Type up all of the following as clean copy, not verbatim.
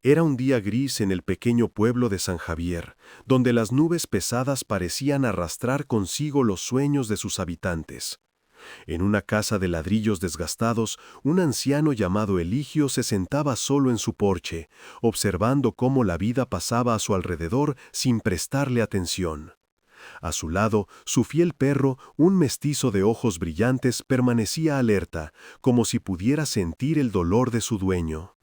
Era un día gris en el pequeño pueblo de San Javier, donde las nubes pesadas parecían arrastrar consigo los sueños de sus habitantes. En una casa de ladrillos desgastados, un anciano llamado Eligio se sentaba solo en su porche, observando cómo la vida pasaba a su alrededor sin prestarle atención. A su lado, su fiel perro, un mestizo de ojos brillantes, permanecía alerta, como si pudiera sentir el dolor de su dueño.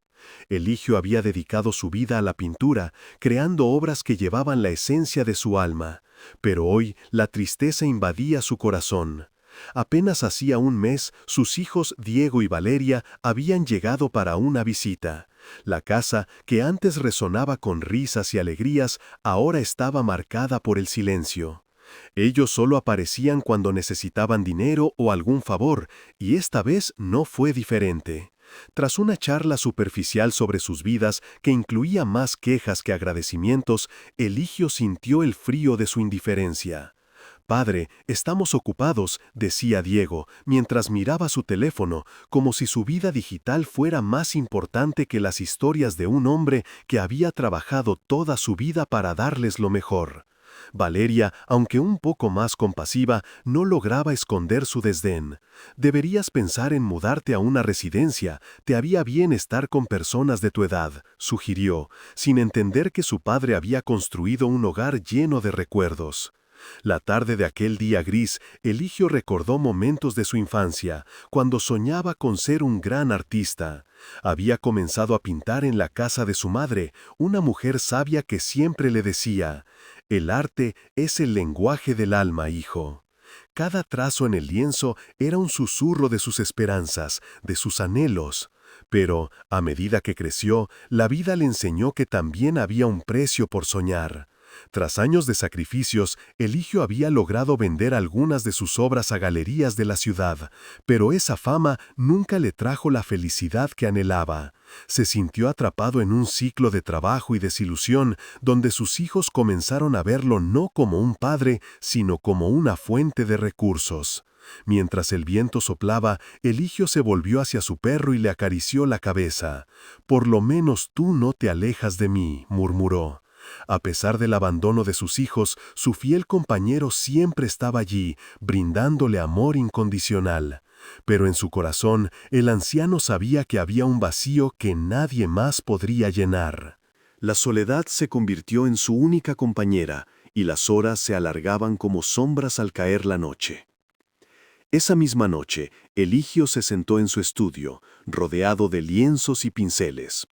Eligio había dedicado su vida a la pintura, creando obras que llevaban la esencia de su alma, pero hoy la tristeza invadía su corazón. Apenas hacía un mes, sus hijos Diego y Valeria habían llegado para una visita. La casa, que antes resonaba con risas y alegrías, ahora estaba marcada por el silencio. Ellos solo aparecían cuando necesitaban dinero o algún favor, y esta vez no fue diferente. Tras una charla superficial sobre sus vidas que incluía más quejas que agradecimientos, Eligio sintió el frío de su indiferencia. «Padre, estamos ocupados», decía Diego, mientras miraba su teléfono, como si su vida digital fuera más importante que las historias de un hombre que había trabajado toda su vida para darles lo mejor. Valeria, aunque un poco más compasiva, no lograba esconder su desdén. «Deberías pensar en mudarte a una residencia, te haría bien estar con personas de tu edad», sugirió, sin entender que su padre había construido un hogar lleno de recuerdos. La tarde de aquel día gris, Eligio recordó momentos de su infancia, cuando soñaba con ser un gran artista. Había comenzado a pintar en la casa de su madre, una mujer sabia que siempre le decía: «El arte es el lenguaje del alma, hijo». Cada trazo en el lienzo era un susurro de sus esperanzas, de sus anhelos. Pero, a medida que creció, la vida le enseñó que también había un precio por soñar. Tras años de sacrificios, Eligio había logrado vender algunas de sus obras a galerías de la ciudad, pero esa fama nunca le trajo la felicidad que anhelaba. Se sintió atrapado en un ciclo de trabajo y desilusión, donde sus hijos comenzaron a verlo no como un padre, sino como una fuente de recursos. Mientras el viento soplaba, Eligio se volvió hacia su perro y le acarició la cabeza. «Por lo menos tú no te alejas de mí», murmuró. A pesar del abandono de sus hijos, su fiel compañero siempre estaba allí, brindándole amor incondicional. Pero en su corazón, el anciano sabía que había un vacío que nadie más podría llenar. La soledad se convirtió en su única compañera, y las horas se alargaban como sombras al caer la noche. Esa misma noche, Eligio se sentó en su estudio, rodeado de lienzos y pinceles.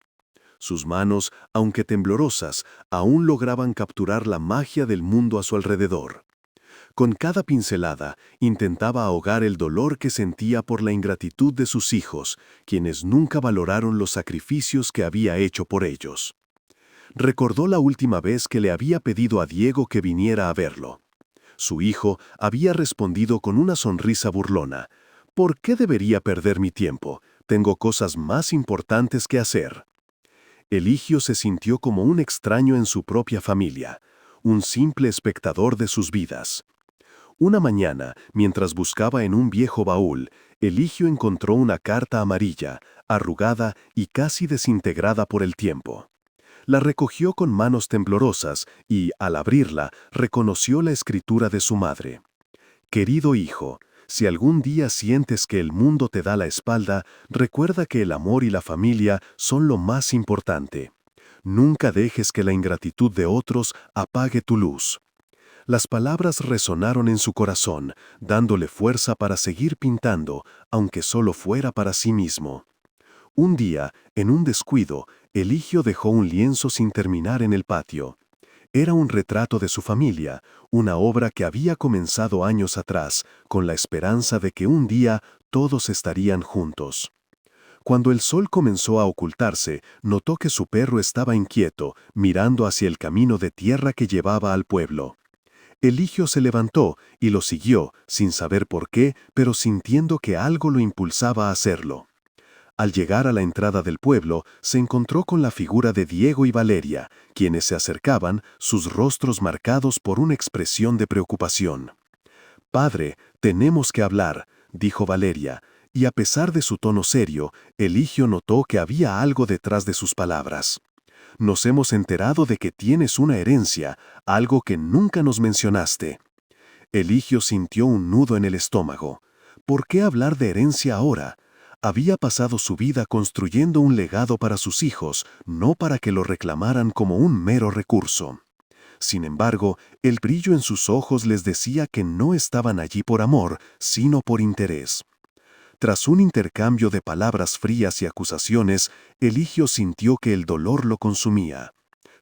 Sus manos, aunque temblorosas, aún lograban capturar la magia del mundo a su alrededor. Con cada pincelada, intentaba ahogar el dolor que sentía por la ingratitud de sus hijos, quienes nunca valoraron los sacrificios que había hecho por ellos. Recordó la última vez que le había pedido a Diego que viniera a verlo. Su hijo había respondido con una sonrisa burlona: «¿Por qué debería perder mi tiempo? Tengo cosas más importantes que hacer». Eligio se sintió como un extraño en su propia familia, un simple espectador de sus vidas. Una mañana, mientras buscaba en un viejo baúl, Eligio encontró una carta amarilla, arrugada y casi desintegrada por el tiempo. La recogió con manos temblorosas y, al abrirla, reconoció la escritura de su madre. «Querido hijo, si algún día sientes que el mundo te da la espalda, recuerda que el amor y la familia son lo más importante. Nunca dejes que la ingratitud de otros apague tu luz». Las palabras resonaron en su corazón, dándole fuerza para seguir pintando, aunque solo fuera para sí mismo. Un día, en un descuido, Eligio dejó un lienzo sin terminar en el patio. Era un retrato de su familia, una obra que había comenzado años atrás, con la esperanza de que un día todos estarían juntos. Cuando el sol comenzó a ocultarse, notó que su perro estaba inquieto, mirando hacia el camino de tierra que llevaba al pueblo. Eligio se levantó y lo siguió, sin saber por qué, pero sintiendo que algo lo impulsaba a hacerlo. Al llegar a la entrada del pueblo, se encontró con la figura de Diego y Valeria, quienes se acercaban, sus rostros marcados por una expresión de preocupación. «Padre, tenemos que hablar», dijo Valeria, y a pesar de su tono serio, Eligio notó que había algo detrás de sus palabras. nos hemos enterado de que tienes una herencia, algo que nunca nos mencionaste». Eligio sintió un nudo en el estómago. ¿Por qué hablar de herencia ahora? Había pasado su vida construyendo un legado para sus hijos, no para que lo reclamaran como un mero recurso. Sin embargo, el brillo en sus ojos les decía que no estaban allí por amor, sino por interés. Tras un intercambio de palabras frías y acusaciones, Eligio sintió que el dolor lo consumía.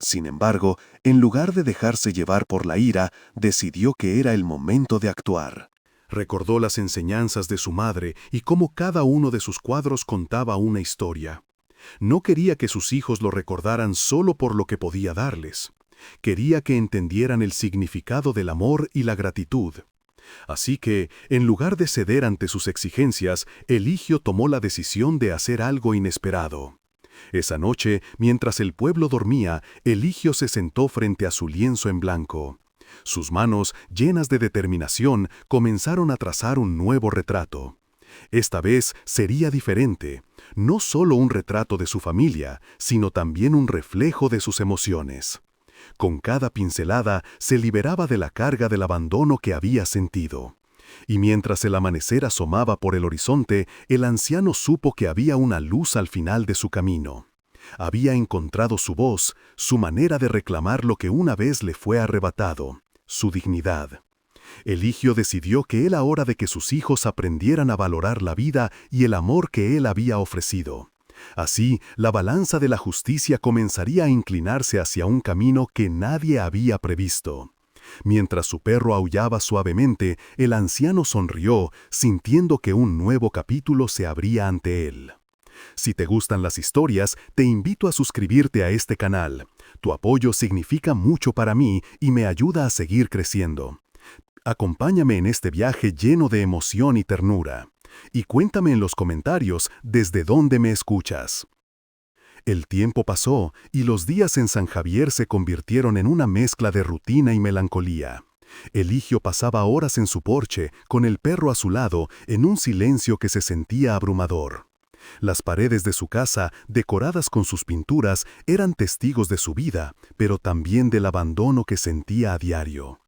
Sin embargo, en lugar de dejarse llevar por la ira, decidió que era el momento de actuar. Recordó las enseñanzas de su madre y cómo cada uno de sus cuadros contaba una historia. No quería que sus hijos lo recordaran solo por lo que podía darles. Quería que entendieran el significado del amor y la gratitud. Así que, en lugar de ceder ante sus exigencias, Eligio tomó la decisión de hacer algo inesperado. Esa noche, mientras el pueblo dormía, Eligio se sentó frente a su lienzo en blanco. Sus manos, llenas de determinación, comenzaron a trazar un nuevo retrato. Esta vez sería diferente, no solo un retrato de su familia, sino también un reflejo de sus emociones. Con cada pincelada se liberaba de la carga del abandono que había sentido. Y mientras el amanecer asomaba por el horizonte, el anciano supo que había una luz al final de su camino. Había encontrado su voz, su manera de reclamar lo que una vez le fue arrebatado, su dignidad. Eligio decidió que era hora de que sus hijos aprendieran a valorar la vida y el amor que él había ofrecido. Así, la balanza de la justicia comenzaría a inclinarse hacia un camino que nadie había previsto. Mientras su perro aullaba suavemente, el anciano sonrió, sintiendo que un nuevo capítulo se abría ante él. Si te gustan las historias, te invito a suscribirte a este canal. Tu apoyo significa mucho para mí y me ayuda a seguir creciendo. Acompáñame en este viaje lleno de emoción y ternura. Y cuéntame en los comentarios desde dónde me escuchas. El tiempo pasó y los días en San Javier se convirtieron en una mezcla de rutina y melancolía. Eligio pasaba horas en su porche, con el perro a su lado, en un silencio que se sentía abrumador. Las paredes de su casa, decoradas con sus pinturas, eran testigos de su vida, pero también del abandono que sentía a diario.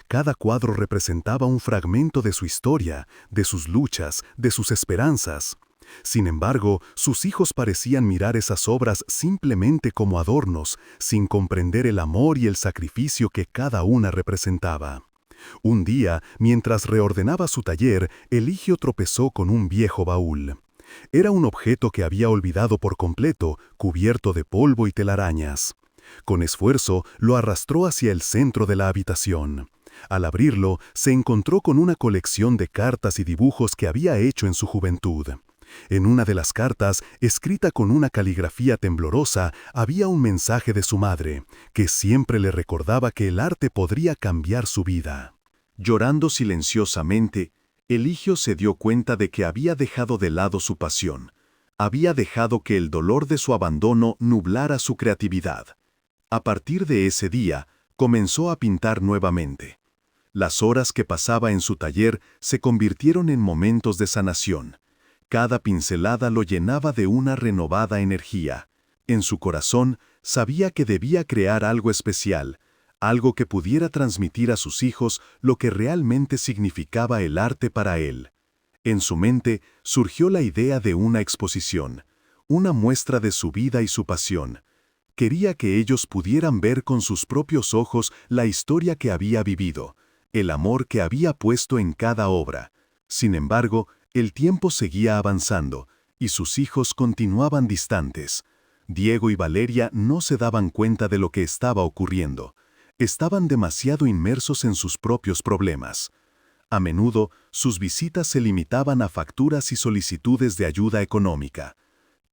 Cada cuadro representaba un fragmento de su historia, de sus luchas, de sus esperanzas. Sin embargo, sus hijos parecían mirar esas obras simplemente como adornos, sin comprender el amor y el sacrificio que cada una representaba. Un día, mientras reordenaba su taller, Eligio tropezó con un viejo baúl. Era un objeto que había olvidado por completo, cubierto de polvo y telarañas. Con esfuerzo, lo arrastró hacia el centro de la habitación. Al abrirlo, se encontró con una colección de cartas y dibujos que había hecho en su juventud. En una de las cartas, escrita con una caligrafía temblorosa, había un mensaje de su madre, que siempre le recordaba que el arte podría cambiar su vida. Llorando silenciosamente, Eligio se dio cuenta de que había dejado de lado su pasión. Había dejado que el dolor de su abandono nublara su creatividad. A partir de ese día, comenzó a pintar nuevamente. Las horas que pasaba en su taller se convirtieron en momentos de sanación. Cada pincelada lo llenaba de una renovada energía. En su corazón, sabía que debía crear algo especial, algo que pudiera transmitir a sus hijos lo que realmente significaba el arte para él. En su mente surgió la idea de una exposición, una muestra de su vida y su pasión. Quería que ellos pudieran ver con sus propios ojos la historia que había vivido, el amor que había puesto en cada obra. Sin embargo, el tiempo seguía avanzando, y sus hijos continuaban distantes. Diego y Valeria no se daban cuenta de lo que estaba ocurriendo. Estaban demasiado inmersos en sus propios problemas. A menudo, sus visitas se limitaban a facturas y solicitudes de ayuda económica.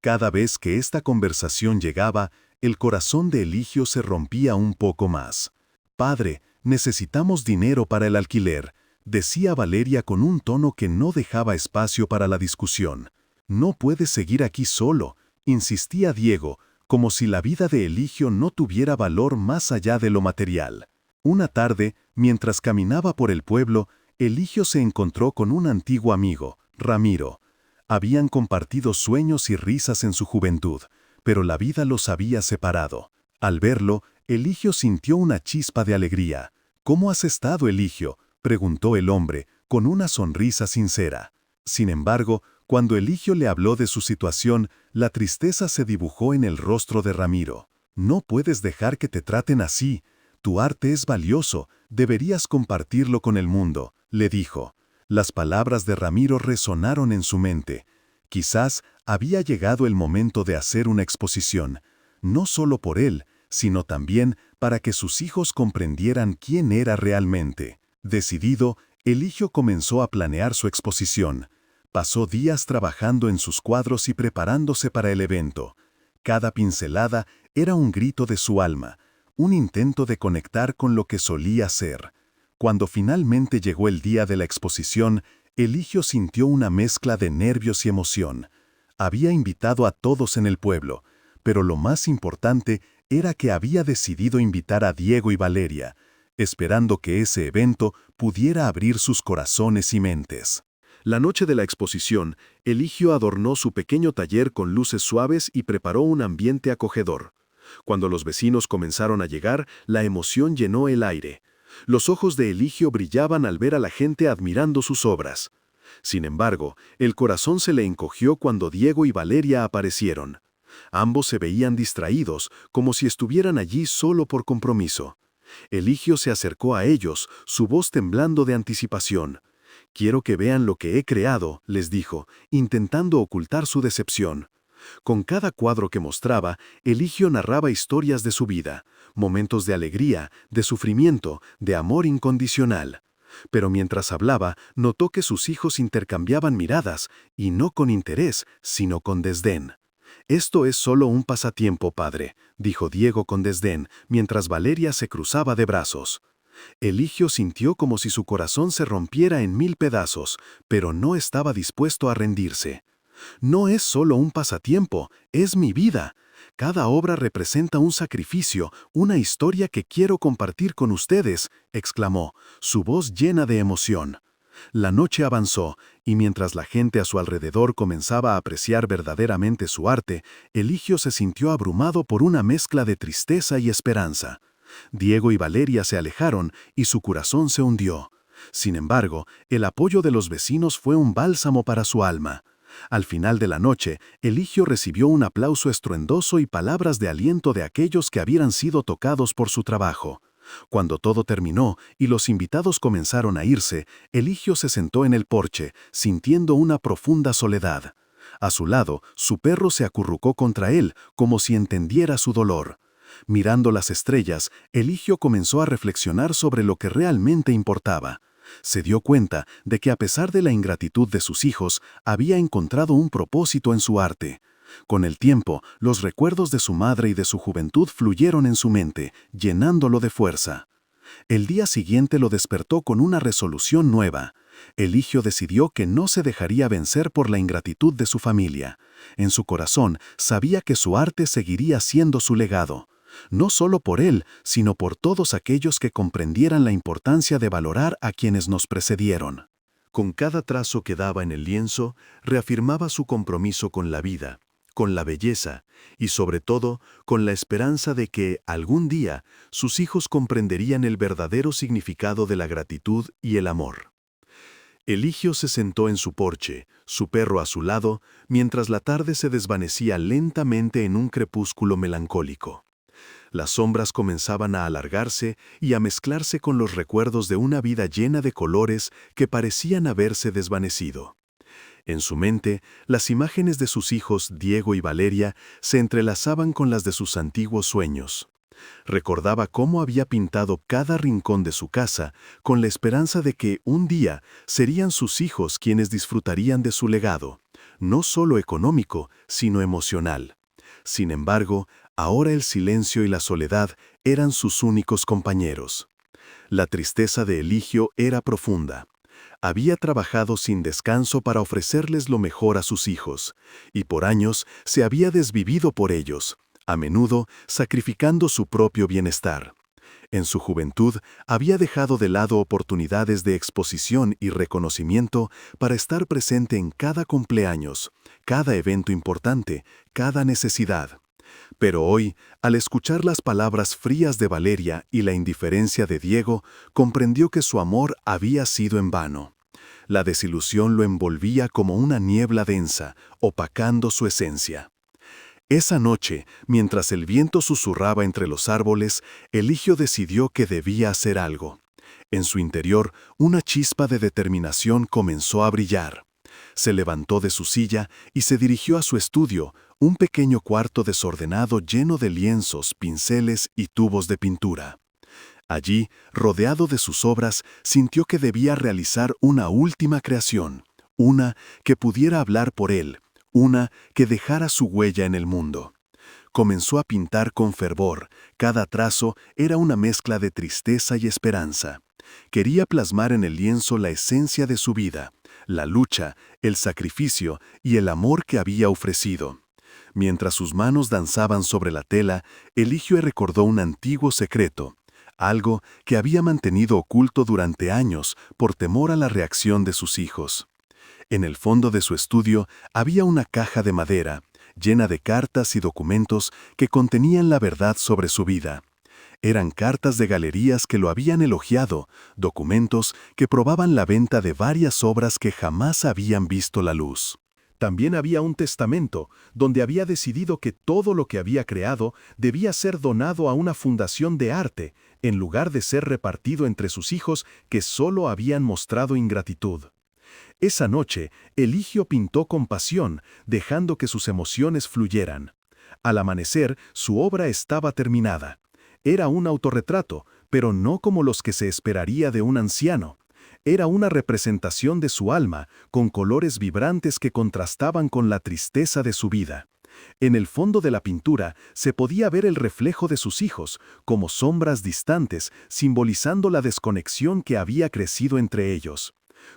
Cada vez que esta conversación llegaba, el corazón de Eligio se rompía un poco más. «Padre, necesitamos dinero para el alquiler», decía Valeria con un tono que no dejaba espacio para la discusión. «No puedes seguir aquí solo», insistía Diego, como si la vida de Eligio no tuviera valor más allá de lo material. Una tarde, mientras caminaba por el pueblo, Eligio se encontró con un antiguo amigo, Ramiro. Habían compartido sueños y risas en su juventud, pero la vida los había separado. Al verlo, Eligio sintió una chispa de alegría. «¿Cómo has estado, Eligio?», preguntó el hombre, con una sonrisa sincera. Sin embargo, cuando Eligio le habló de su situación, la tristeza se dibujó en el rostro de Ramiro. «No puedes dejar que te traten así. Tu arte es valioso, deberías compartirlo con el mundo», le dijo. Las palabras de Ramiro resonaron en su mente. Quizás había llegado el momento de hacer una exposición, no solo por él, sino también para que sus hijos comprendieran quién era realmente. Decidido, Eligio comenzó a planear su exposición. Pasó días trabajando en sus cuadros y preparándose para el evento. Cada pincelada era un grito de su alma, un intento de conectar con lo que solía ser. Cuando finalmente llegó el día de la exposición, Eligio sintió una mezcla de nervios y emoción. Había invitado a todos en el pueblo, pero lo más importante era que había decidido invitar a Diego y Valeria, esperando que ese evento pudiera abrir sus corazones y mentes. La noche de la exposición, Eligio adornó su pequeño taller con luces suaves y preparó un ambiente acogedor. Cuando los vecinos comenzaron a llegar, la emoción llenó el aire. Los ojos de Eligio brillaban al ver a la gente admirando sus obras. Sin embargo, el corazón se le encogió cuando Diego y Valeria aparecieron. Ambos se veían distraídos, como si estuvieran allí solo por compromiso. Eligio se acercó a ellos, su voz temblando de anticipación. «Quiero que vean lo que he creado», les dijo, intentando ocultar su decepción. Con cada cuadro que mostraba, Eligio narraba historias de su vida, momentos de alegría, de sufrimiento, de amor incondicional. Pero mientras hablaba, notó que sus hijos intercambiaban miradas, y no con interés, sino con desdén. «Esto es solo un pasatiempo, padre», dijo Diego con desdén, mientras Valeria se cruzaba de brazos. Eligio sintió como si su corazón se rompiera en 1000 pedazos, pero no estaba dispuesto a rendirse. «No es solo un pasatiempo, es mi vida. Cada obra representa un sacrificio, una historia que quiero compartir con ustedes», exclamó, su voz llena de emoción. La noche avanzó, y mientras la gente a su alrededor comenzaba a apreciar verdaderamente su arte, Eligio se sintió abrumado por una mezcla de tristeza y esperanza. Diego y Valeria se alejaron y su corazón se hundió. Sin embargo, el apoyo de los vecinos fue un bálsamo para su alma. Al final de la noche, Eligio recibió un aplauso estruendoso y palabras de aliento de aquellos que habían sido tocados por su trabajo. Cuando todo terminó y los invitados comenzaron a irse, Eligio se sentó en el porche, sintiendo una profunda soledad. A su lado, su perro se acurrucó contra él, como si entendiera su dolor. Mirando las estrellas, Eligio comenzó a reflexionar sobre lo que realmente importaba. Se dio cuenta de que a pesar de la ingratitud de sus hijos, había encontrado un propósito en su arte. Con el tiempo, los recuerdos de su madre y de su juventud fluyeron en su mente, llenándolo de fuerza. El día siguiente lo despertó con una resolución nueva. Eligio decidió que no se dejaría vencer por la ingratitud de su familia. En su corazón sabía que su arte seguiría siendo su legado. No solo por él, sino por todos aquellos que comprendieran la importancia de valorar a quienes nos precedieron. Con cada trazo que daba en el lienzo, reafirmaba su compromiso con la vida, con la belleza y, sobre todo, con la esperanza de que, algún día, sus hijos comprenderían el verdadero significado de la gratitud y el amor. Eligio se sentó en su porche, su perro a su lado, mientras la tarde se desvanecía lentamente en un crepúsculo melancólico. Las sombras comenzaban a alargarse y a mezclarse con los recuerdos de una vida llena de colores que parecían haberse desvanecido. En su mente, las imágenes de sus hijos Diego y Valeria se entrelazaban con las de sus antiguos sueños. Recordaba cómo había pintado cada rincón de su casa con la esperanza de que un día serían sus hijos quienes disfrutarían de su legado, no solo económico, sino emocional. Sin embargo, ahora el silencio y la soledad eran sus únicos compañeros. La tristeza de Eligio era profunda. Había trabajado sin descanso para ofrecerles lo mejor a sus hijos, y por años se había desvivido por ellos, a menudo sacrificando su propio bienestar. En su juventud había dejado de lado oportunidades de exposición y reconocimiento para estar presente en cada cumpleaños, cada evento importante, cada necesidad. Pero hoy, al escuchar las palabras frías de Valeria y la indiferencia de Diego, comprendió que su amor había sido en vano. La desilusión lo envolvía como una niebla densa, opacando su esencia. Esa noche, mientras el viento susurraba entre los árboles, Eligio decidió que debía hacer algo. En su interior, una chispa de determinación comenzó a brillar. Se levantó de su silla y se dirigió a su estudio, un pequeño cuarto desordenado lleno de lienzos, pinceles y tubos de pintura. Allí, rodeado de sus obras, sintió que debía realizar una última creación, una que pudiera hablar por él, una que dejara su huella en el mundo. Comenzó a pintar con fervor. Cada trazo era una mezcla de tristeza y esperanza. Quería plasmar en el lienzo la esencia de su vida, la lucha, el sacrificio y el amor que había ofrecido. Mientras sus manos danzaban sobre la tela, Eligio recordó un antiguo secreto, algo que había mantenido oculto durante años por temor a la reacción de sus hijos. En el fondo de su estudio había una caja de madera, llena de cartas y documentos que contenían la verdad sobre su vida. Eran cartas de galerías que lo habían elogiado, documentos que probaban la venta de varias obras que jamás habían visto la luz. También había un testamento, donde había decidido que todo lo que había creado debía ser donado a una fundación de arte, en lugar de ser repartido entre sus hijos que solo habían mostrado ingratitud. Esa noche, Eligio pintó con pasión, dejando que sus emociones fluyeran. Al amanecer, su obra estaba terminada. Era un autorretrato, pero no como los que se esperaría de un anciano. Era una representación de su alma, con colores vibrantes que contrastaban con la tristeza de su vida. En el fondo de la pintura se podía ver el reflejo de sus hijos, como sombras distantes, simbolizando la desconexión que había crecido entre ellos.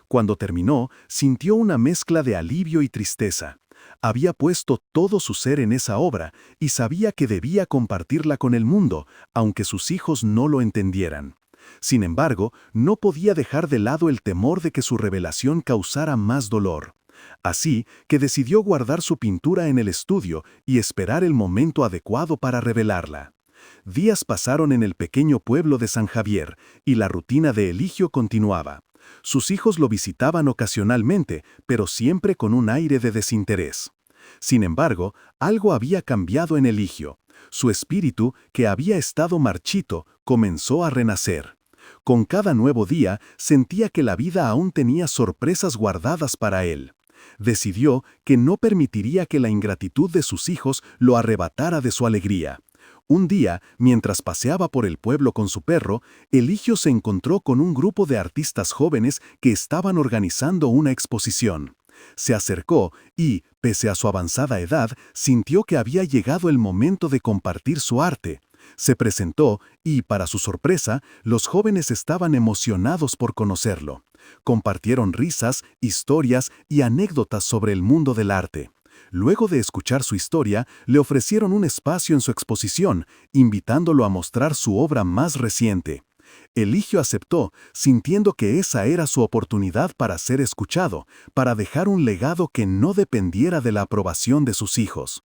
Cuando terminó, sintió una mezcla de alivio y tristeza. Había puesto todo su ser en esa obra y sabía que debía compartirla con el mundo, aunque sus hijos no lo entendieran. Sin embargo, no podía dejar de lado el temor de que su revelación causara más dolor. Así que decidió guardar su pintura en el estudio y esperar el momento adecuado para revelarla. Días pasaron en el pequeño pueblo de San Javier y la rutina de Eligio continuaba. Sus hijos lo visitaban ocasionalmente, pero siempre con un aire de desinterés. Sin embargo, algo había cambiado en Eligio. Su espíritu, que había estado marchito, comenzó a renacer. Con cada nuevo día, sentía que la vida aún tenía sorpresas guardadas para él. Decidió que no permitiría que la ingratitud de sus hijos lo arrebatara de su alegría. Un día, mientras paseaba por el pueblo con su perro, Eligio se encontró con un grupo de artistas jóvenes que estaban organizando una exposición. Se acercó y, pese a su avanzada edad, sintió que había llegado el momento de compartir su arte. Se presentó y, para su sorpresa, los jóvenes estaban emocionados por conocerlo. Compartieron risas, historias y anécdotas sobre el mundo del arte. Luego de escuchar su historia, le ofrecieron un espacio en su exposición, invitándolo a mostrar su obra más reciente. Eligio aceptó, sintiendo que esa era su oportunidad para ser escuchado, para dejar un legado que no dependiera de la aprobación de sus hijos.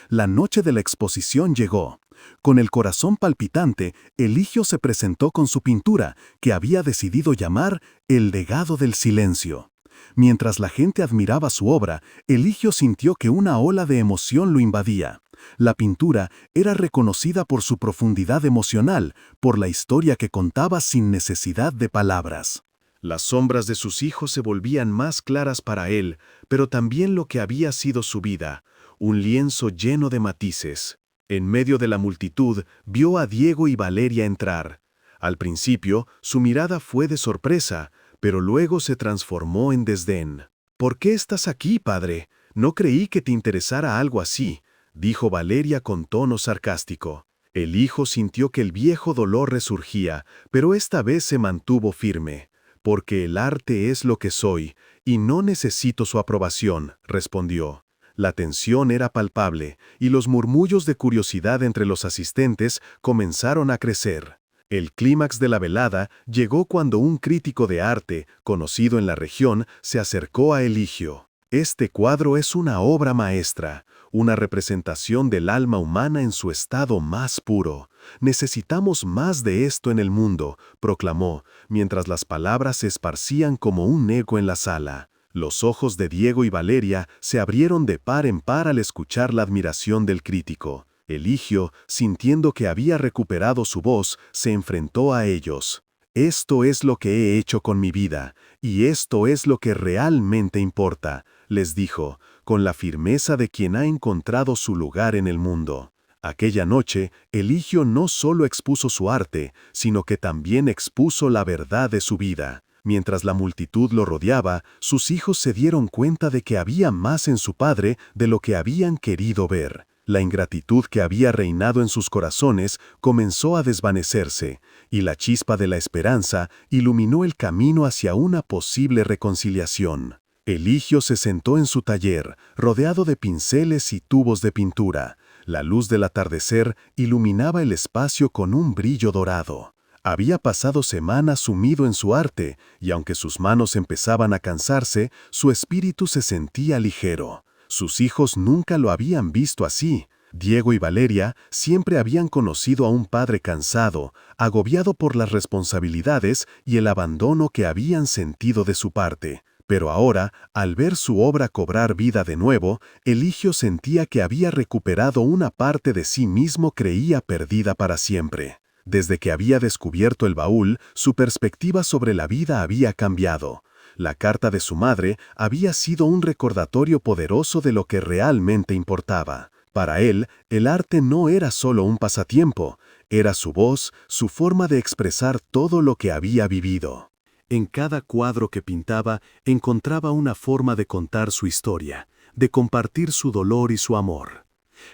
La noche de la exposición llegó. Con el corazón palpitante, Eligio se presentó con su pintura, que había decidido llamar El legado del silencio. Mientras la gente admiraba su obra, Eligio sintió que una ola de emoción lo invadía. La pintura era reconocida por su profundidad emocional, por la historia que contaba sin necesidad de palabras. Las sombras de sus hijos se volvían más claras para él, pero también lo que había sido su vida, un lienzo lleno de matices. En medio de la multitud, vio a Diego y Valeria entrar. Al principio, su mirada fue de sorpresa, pero luego se transformó en desdén. «¿Por qué estás aquí, padre? No creí que te interesara algo así», dijo Valeria con tono sarcástico. El hijo sintió que el viejo dolor resurgía, pero esta vez se mantuvo firme. «Porque el arte es lo que soy, y no necesito su aprobación», respondió. La tensión era palpable, y los murmullos de curiosidad entre los asistentes comenzaron a crecer. El clímax de la velada llegó cuando un crítico de arte, conocido en la región, se acercó a Eligio. «Este cuadro es una obra maestra, una representación del alma humana en su estado más puro. Necesitamos más de esto en el mundo, proclamó, mientras las palabras se esparcían como un eco en la sala. Los ojos de Diego y Valeria se abrieron de par en par al escuchar la admiración del crítico. Eligio, sintiendo que había recuperado su voz, se enfrentó a ellos. «Esto es lo que he hecho con mi vida, y esto es lo que realmente importa», les dijo, con la firmeza de quien ha encontrado su lugar en el mundo. Aquella noche, Eligio no solo expuso su arte, sino que también expuso la verdad de su vida. Mientras la multitud lo rodeaba, sus hijos se dieron cuenta de que había más en su padre de lo que habían querido ver. La ingratitud que había reinado en sus corazones comenzó a desvanecerse, y la chispa de la esperanza iluminó el camino hacia una posible reconciliación. Eligio se sentó en su taller, rodeado de pinceles y tubos de pintura. La luz del atardecer iluminaba el espacio con un brillo dorado. Había pasado semanas sumido en su arte, y aunque sus manos empezaban a cansarse, su espíritu se sentía ligero. Sus hijos nunca lo habían visto así. Diego y Valeria siempre habían conocido a un padre cansado, agobiado por las responsabilidades y el abandono que habían sentido de su parte. Pero ahora, al ver su obra cobrar vida de nuevo, Eligio sentía que había recuperado una parte de sí mismo creía perdida para siempre. Desde que había descubierto el baúl, su perspectiva sobre la vida había cambiado. La carta de su madre había sido un recordatorio poderoso de lo que realmente importaba. Para él, el arte no era solo un pasatiempo, era su voz, su forma de expresar todo lo que había vivido. En cada cuadro que pintaba, encontraba una forma de contar su historia, de compartir su dolor y su amor.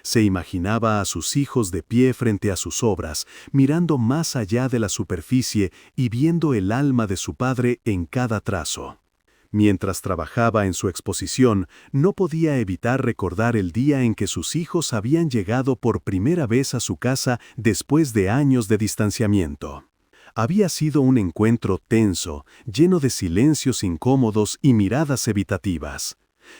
Se imaginaba a sus hijos de pie frente a sus obras, mirando más allá de la superficie y viendo el alma de su padre en cada trazo. Mientras trabajaba en su exposición, no podía evitar recordar el día en que sus hijos habían llegado por primera vez a su casa después de años de distanciamiento. Había sido un encuentro tenso, lleno de silencios incómodos y miradas evitativas.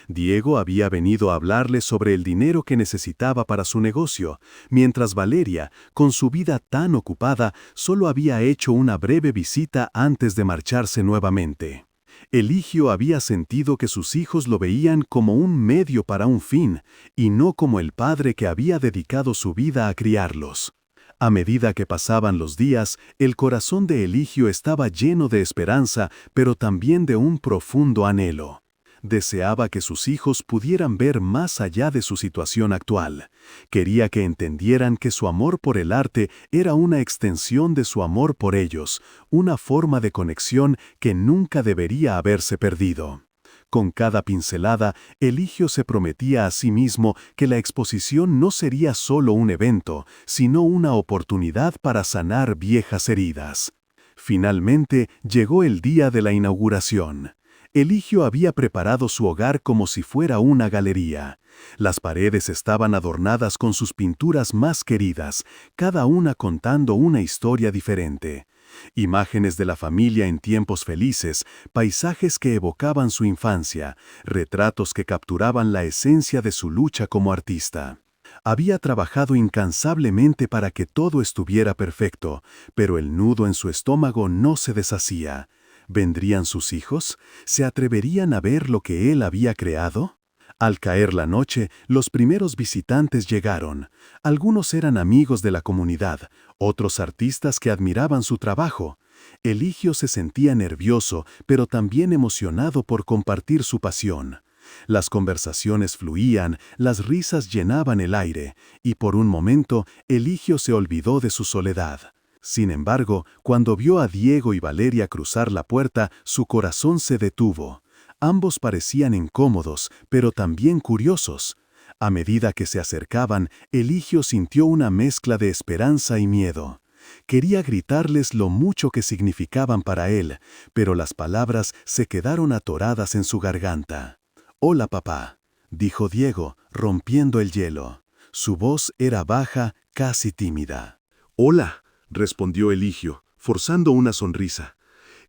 Diego había venido a hablarle sobre el dinero que necesitaba para su negocio, mientras Valeria, con su vida tan ocupada, solo había hecho una breve visita antes de marcharse nuevamente. Eligio había sentido que sus hijos lo veían como un medio para un fin, y no como el padre que había dedicado su vida a criarlos. A medida que pasaban los días, el corazón de Eligio estaba lleno de esperanza, pero también de un profundo anhelo. Deseaba que sus hijos pudieran ver más allá de su situación actual. Quería que entendieran que su amor por el arte era una extensión de su amor por ellos, una forma de conexión que nunca debería haberse perdido. Con cada pincelada, Eligio se prometía a sí mismo que la exposición no sería solo un evento, sino una oportunidad para sanar viejas heridas. Finalmente, llegó el día de la inauguración. Eligio había preparado su hogar como si fuera una galería. Las paredes estaban adornadas con sus pinturas más queridas, cada una contando una historia diferente. Imágenes de la familia en tiempos felices, paisajes que evocaban su infancia, retratos que capturaban la esencia de su lucha como artista. Había trabajado incansablemente para que todo estuviera perfecto, pero el nudo en su estómago no se deshacía. ¿Vendrían sus hijos? ¿Se atreverían a ver lo que él había creado? Al caer la noche, los primeros visitantes llegaron. Algunos eran amigos de la comunidad, otros artistas que admiraban su trabajo. Eligio se sentía nervioso, pero también emocionado por compartir su pasión. Las conversaciones fluían, las risas llenaban el aire, y por un momento Eligio se olvidó de su soledad. Sin embargo, cuando vio a Diego y Valeria cruzar la puerta, su corazón se detuvo. Ambos parecían incómodos, pero también curiosos. A medida que se acercaban, Eligio sintió una mezcla de esperanza y miedo. Quería gritarles lo mucho que significaban para él, pero las palabras se quedaron atoradas en su garganta. «Hola, papá», dijo Diego, rompiendo el hielo. Su voz era baja, casi tímida. «Hola», respondió Eligio, forzando una sonrisa.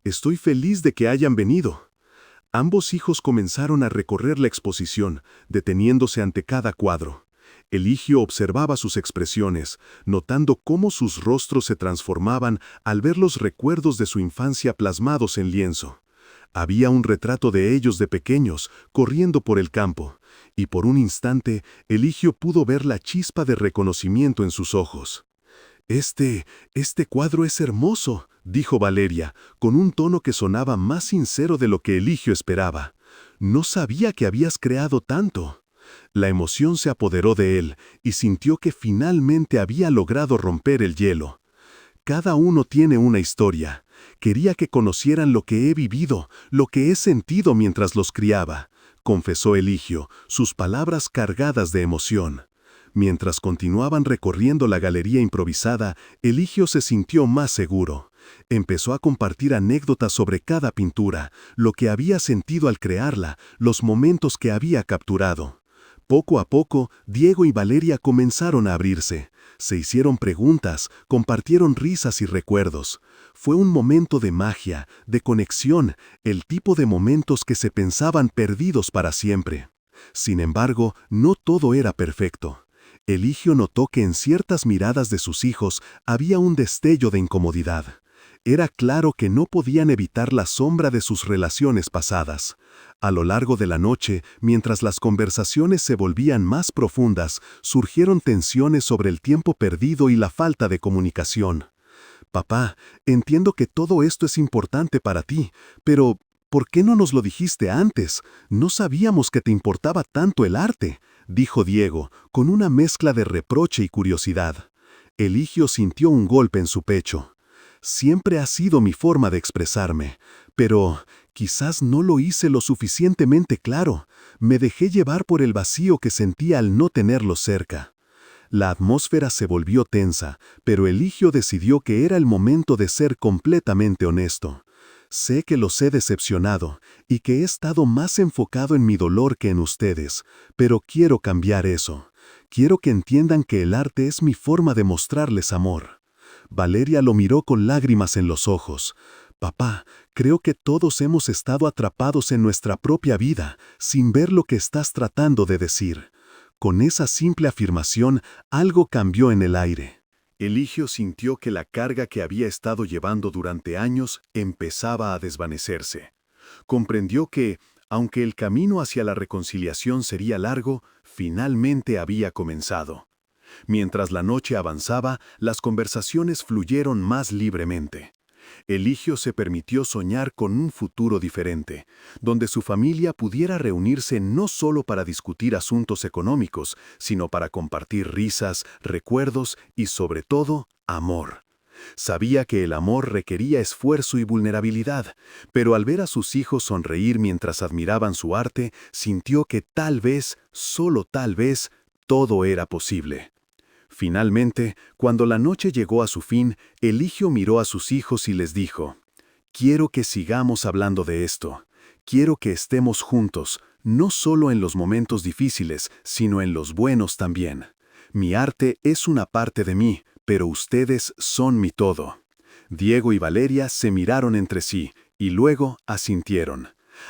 «Estoy feliz de que hayan venido». Ambos hijos comenzaron a recorrer la exposición, deteniéndose ante cada cuadro. Eligio observaba sus expresiones, notando cómo sus rostros se transformaban al ver los recuerdos de su infancia plasmados en lienzo. Había un retrato de ellos de pequeños, corriendo por el campo, y por un instante Eligio pudo ver la chispa de reconocimiento en sus ojos. Este cuadro es hermoso», dijo Valeria, con un tono que sonaba más sincero de lo que Eligio esperaba. «No sabía que habías creado tanto». La emoción se apoderó de él y sintió que finalmente había logrado romper el hielo. «Cada uno tiene una historia. Quería que conocieran lo que he vivido, lo que he sentido mientras los criaba», confesó Eligio, sus palabras cargadas de emoción. Mientras continuaban recorriendo la galería improvisada, Eligio se sintió más seguro. Empezó a compartir anécdotas sobre cada pintura, lo que había sentido al crearla, los momentos que había capturado. Poco a poco, Diego y Valeria comenzaron a abrirse. Se hicieron preguntas, compartieron risas y recuerdos. Fue un momento de magia, de conexión, el tipo de momentos que se pensaban perdidos para siempre. Sin embargo, no todo era perfecto. Eligio notó que en ciertas miradas de sus hijos había un destello de incomodidad. Era claro que no podían evitar la sombra de sus relaciones pasadas. A lo largo de la noche, mientras las conversaciones se volvían más profundas, surgieron tensiones sobre el tiempo perdido y la falta de comunicación. «Papá, entiendo que todo esto es importante para ti, pero ¿por qué no nos lo dijiste antes? No sabíamos que te importaba tanto el arte», dijo Diego, con una mezcla de reproche y curiosidad. Eligio sintió un golpe en su pecho. «Siempre ha sido mi forma de expresarme, pero quizás no lo hice lo suficientemente claro. Me dejé llevar por el vacío que sentía al no tenerlo cerca». La atmósfera se volvió tensa, pero Eligio decidió que era el momento de ser completamente honesto. «Sé que los he decepcionado y que he estado más enfocado en mi dolor que en ustedes, pero quiero cambiar eso. Quiero que entiendan que el arte es mi forma de mostrarles amor». Valeria lo miró con lágrimas en los ojos. «Papá, creo que todos hemos estado atrapados en nuestra propia vida, sin ver lo que estás tratando de decir». Con esa simple afirmación, algo cambió en el aire. Eligio sintió que la carga que había estado llevando durante años empezaba a desvanecerse. Comprendió que, aunque el camino hacia la reconciliación sería largo, finalmente había comenzado. Mientras la noche avanzaba, las conversaciones fluyeron más libremente. Eligio se permitió soñar con un futuro diferente, donde su familia pudiera reunirse no solo para discutir asuntos económicos, sino para compartir risas, recuerdos y, sobre todo, amor. Sabía que el amor requería esfuerzo y vulnerabilidad, pero al ver a sus hijos sonreír mientras admiraban su arte, sintió que tal vez, solo tal vez, todo era posible. Finalmente, cuando la noche llegó a su fin, Eligio miró a sus hijos y les dijo: «Quiero que sigamos hablando de esto. Quiero que estemos juntos, no solo en los momentos difíciles, sino en los buenos también. Mi arte es una parte de mí, pero ustedes son mi todo». Diego y Valeria se miraron entre sí, y luego asintieron.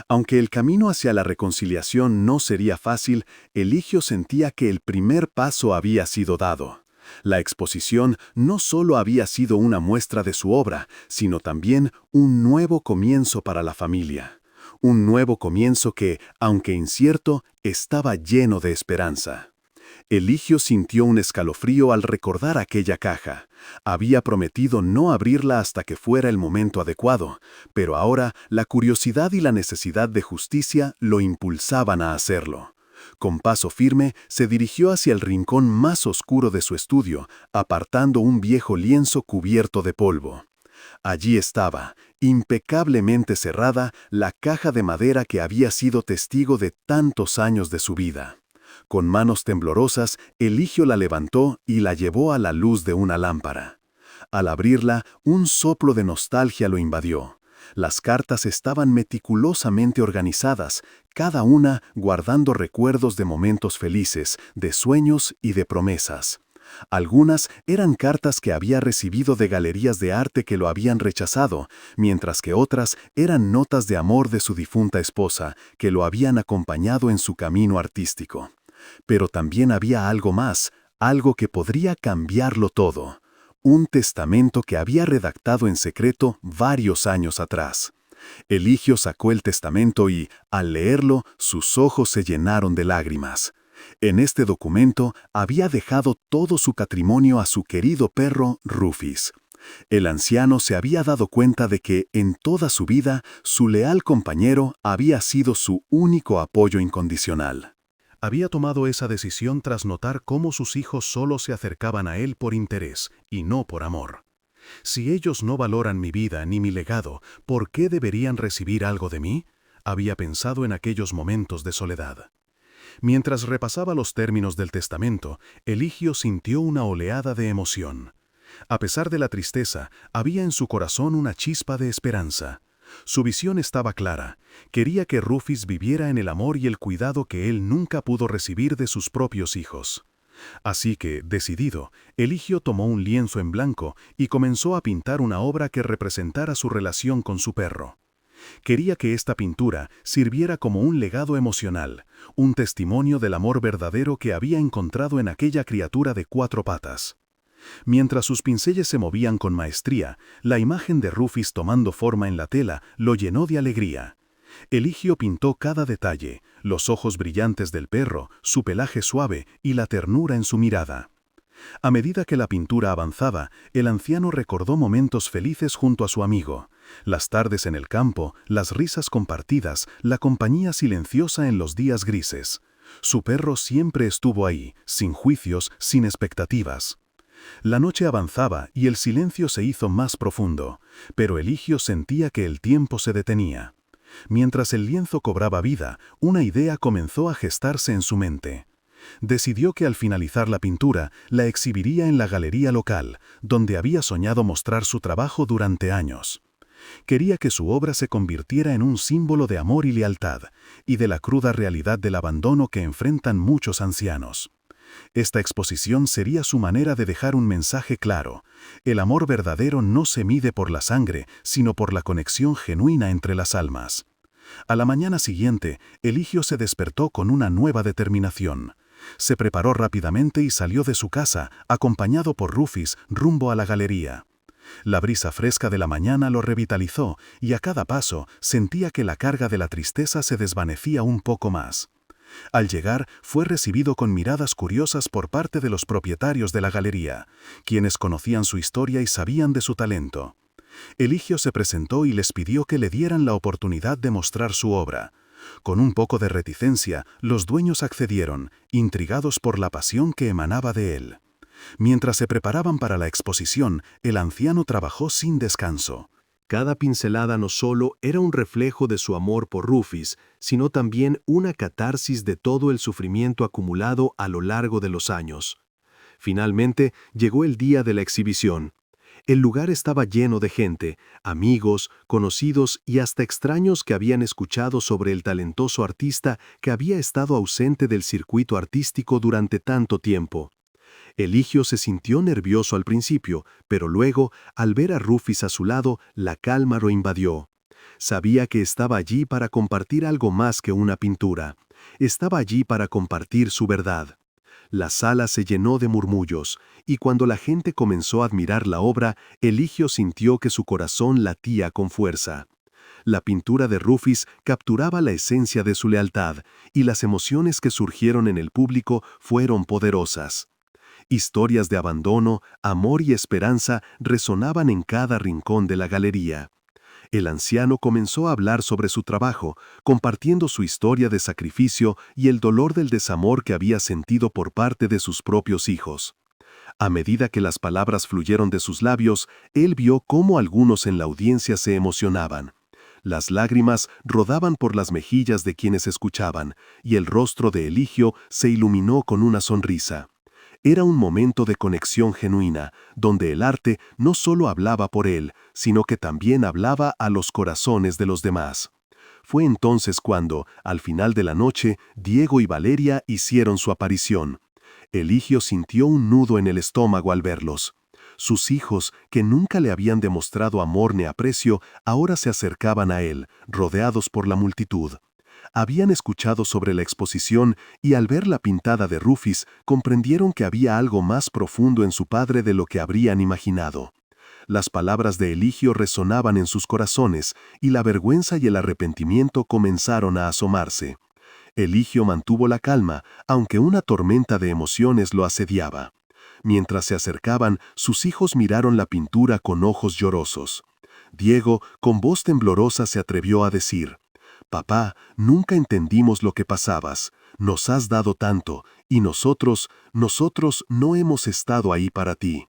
Aunque el camino hacia la reconciliación no sería fácil, Eligio sentía que el primer paso había sido dado. La exposición no solo había sido una muestra de su obra, sino también un nuevo comienzo para la familia. Un nuevo comienzo que, aunque incierto, estaba lleno de esperanza. Eligio sintió un escalofrío al recordar aquella caja. Había prometido no abrirla hasta que fuera el momento adecuado, pero ahora la curiosidad y la necesidad de justicia lo impulsaban a hacerlo. Con paso firme, se dirigió hacia el rincón más oscuro de su estudio, apartando un viejo lienzo cubierto de polvo. Allí estaba, impecablemente cerrada, la caja de madera que había sido testigo de tantos años de su vida. Con manos temblorosas, Eligio la levantó y la llevó a la luz de una lámpara. Al abrirla, un soplo de nostalgia lo invadió. Las cartas estaban meticulosamente organizadas, cada una guardando recuerdos de momentos felices, de sueños y de promesas. Algunas eran cartas que había recibido de galerías de arte que lo habían rechazado, mientras que otras eran notas de amor de su difunta esposa, que lo habían acompañado en su camino artístico. Pero también había algo más, algo que podría cambiarlo todo. Un testamento que había redactado en secreto varios años atrás. Eligio sacó el testamento y, al leerlo, sus ojos se llenaron de lágrimas. En este documento había dejado todo su patrimonio a su querido perro Rufus. El anciano se había dado cuenta de que, en toda su vida, su leal compañero había sido su único apoyo incondicional. Había tomado esa decisión tras notar cómo sus hijos solo se acercaban a él por interés y no por amor. Si ellos no valoran mi vida ni mi legado, ¿por qué deberían recibir algo de mí? Había pensado en aquellos momentos de soledad. Mientras repasaba los términos del testamento, Eligio sintió una oleada de emoción. A pesar de la tristeza, había en su corazón una chispa de esperanza. Su visión estaba clara. Quería que Rufus viviera en el amor y el cuidado que él nunca pudo recibir de sus propios hijos. Así que, decidido, Eligio tomó un lienzo en blanco y comenzó a pintar una obra que representara su relación con su perro. Quería que esta pintura sirviera como un legado emocional, un testimonio del amor verdadero que había encontrado en aquella criatura de 4 patas. Mientras sus pinceles se movían con maestría, la imagen de Rufus tomando forma en la tela lo llenó de alegría. Eligio pintó cada detalle, los ojos brillantes del perro, su pelaje suave y la ternura en su mirada. A medida que la pintura avanzaba, el anciano recordó momentos felices junto a su amigo, las tardes en el campo, las risas compartidas, la compañía silenciosa en los días grises. Su perro siempre estuvo ahí, sin juicios, sin expectativas. La noche avanzaba y el silencio se hizo más profundo, pero Eligio sentía que el tiempo se detenía. Mientras el lienzo cobraba vida, una idea comenzó a gestarse en su mente. Decidió que al finalizar la pintura, la exhibiría en la galería local, donde había soñado mostrar su trabajo durante años. Quería que su obra se convirtiera en un símbolo de amor y lealtad, y de la cruda realidad del abandono que enfrentan muchos ancianos. Esta exposición sería su manera de dejar un mensaje claro. El amor verdadero no se mide por la sangre, sino por la conexión genuina entre las almas. A la mañana siguiente, Eligio se despertó con una nueva determinación. Se preparó rápidamente y salió de su casa, acompañado por Rufus, rumbo a la galería. La brisa fresca de la mañana lo revitalizó y a cada paso sentía que la carga de la tristeza se desvanecía un poco más. Al llegar, fue recibido con miradas curiosas por parte de los propietarios de la galería, quienes conocían su historia y sabían de su talento. Eligio se presentó y les pidió que le dieran la oportunidad de mostrar su obra. Con un poco de reticencia, los dueños accedieron, intrigados por la pasión que emanaba de él. Mientras se preparaban para la exposición, el anciano trabajó sin descanso. Cada pincelada no solo era un reflejo de su amor por Rufus, sino también una catarsis de todo el sufrimiento acumulado a lo largo de los años. Finalmente, llegó el día de la exhibición. El lugar estaba lleno de gente, amigos, conocidos y hasta extraños que habían escuchado sobre el talentoso artista que había estado ausente del circuito artístico durante tanto tiempo. Eligio se sintió nervioso al principio, pero luego, al ver a Rufus a su lado, la calma lo invadió. Sabía que estaba allí para compartir algo más que una pintura. Estaba allí para compartir su verdad. La sala se llenó de murmullos, y cuando la gente comenzó a admirar la obra, Eligio sintió que su corazón latía con fuerza. La pintura de Rufus capturaba la esencia de su lealtad, y las emociones que surgieron en el público fueron poderosas. Historias de abandono, amor y esperanza resonaban en cada rincón de la galería. El anciano comenzó a hablar sobre su trabajo, compartiendo su historia de sacrificio y el dolor del desamor que había sentido por parte de sus propios hijos. A medida que las palabras fluyeron de sus labios, él vio cómo algunos en la audiencia se emocionaban. Las lágrimas rodaban por las mejillas de quienes escuchaban, y el rostro de Eligio se iluminó con una sonrisa. Era un momento de conexión genuina, donde el arte no solo hablaba por él, sino que también hablaba a los corazones de los demás. Fue entonces cuando, al final de la noche, Diego y Valeria hicieron su aparición. Eligio sintió un nudo en el estómago al verlos. Sus hijos, que nunca le habían demostrado amor ni aprecio, ahora se acercaban a él, rodeados por la multitud. Habían escuchado sobre la exposición y al ver la pintada de Rufus comprendieron que había algo más profundo en su padre de lo que habrían imaginado. Las palabras de Eligio resonaban en sus corazones y la vergüenza y el arrepentimiento comenzaron a asomarse. Eligio mantuvo la calma, aunque una tormenta de emociones lo asediaba. Mientras se acercaban, sus hijos miraron la pintura con ojos llorosos. Diego, con voz temblorosa, se atrevió a decir: «Papá, nunca entendimos lo que pasabas. Nos has dado tanto, y nosotros no hemos estado ahí para ti».